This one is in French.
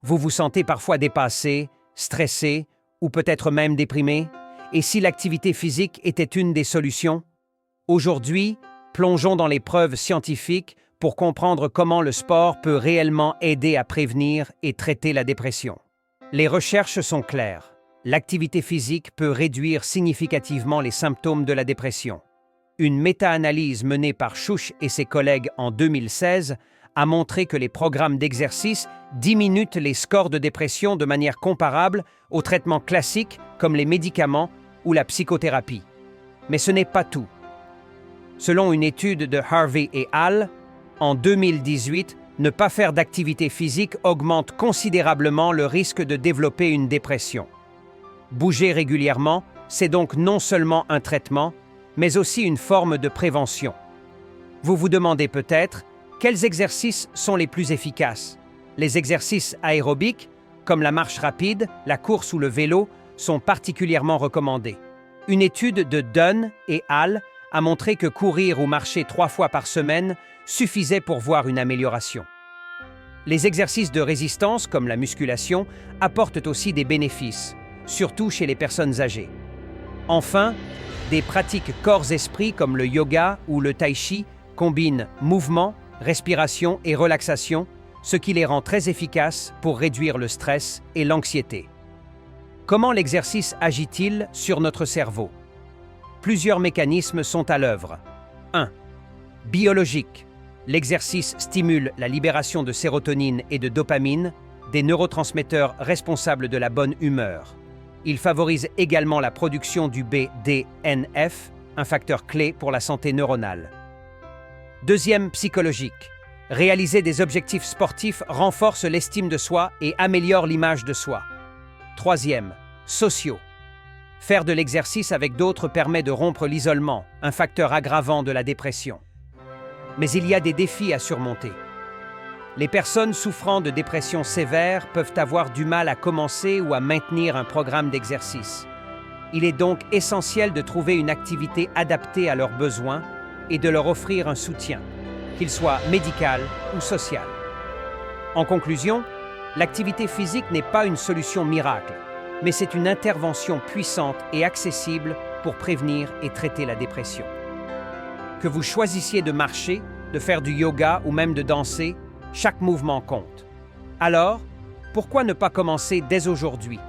Vous vous sentez parfois dépassé, stressé ou peut-être même déprimé? Et si l'activité physique était une des solutions? Aujourd'hui, plongeons dans les preuves scientifiques pour comprendre comment le sport peut réellement aider à prévenir et traiter la dépression. Les recherches sont claires. L'activité physique peut réduire significativement les symptômes de la dépression. Une méta-analyse menée par Schuch et ses collègues en 2016 a montré que les programmes d'exercice diminuent les scores de dépression de manière comparable aux traitements classiques comme les médicaments ou la psychothérapie. Mais ce n'est pas tout. Selon une étude de Harvey et al., en 2018, ne pas faire d'activité physique augmente considérablement le risque de développer une dépression. Bouger régulièrement, c'est donc non seulement un traitement, mais aussi une forme de prévention. Vous vous demandez peut-être, quels exercices sont les plus efficaces? Les exercices aérobiques, comme la marche rapide, la course ou le vélo, sont particulièrement recommandés. Une étude de Dunn et al. A montré que courir ou marcher 3 fois par semaine suffisait pour voir une amélioration. Les exercices de résistance, comme la musculation, apportent aussi des bénéfices, surtout chez les personnes âgées. Enfin, des pratiques corps-esprit comme le yoga ou le tai chi combinent mouvement, respiration et relaxation, ce qui les rend très efficaces pour réduire le stress et l'anxiété. Comment l'exercice agit-il sur notre cerveau? Plusieurs mécanismes sont à l'œuvre. 1. Biologique. L'exercice stimule la libération de sérotonine et de dopamine, des neurotransmetteurs responsables de la bonne humeur. Il favorise également la production du BDNF, un facteur clé pour la santé neuronale. Deuxième, psychologique. Réaliser des objectifs sportifs renforce l'estime de soi et améliore l'image de soi. Troisième, sociaux. Faire de l'exercice avec d'autres permet de rompre l'isolement, un facteur aggravant de la dépression. Mais il y a des défis à surmonter. Les personnes souffrant de dépression sévère peuvent avoir du mal à commencer ou à maintenir un programme d'exercice. Il est donc essentiel de trouver une activité adaptée à leurs besoins et de leur offrir un soutien, qu'il soit médical ou social. En conclusion, l'activité physique n'est pas une solution miracle, mais c'est une intervention puissante et accessible pour prévenir et traiter la dépression. Que vous choisissiez de marcher, de faire du yoga ou même de danser, chaque mouvement compte. Alors, pourquoi ne pas commencer dès aujourd'hui?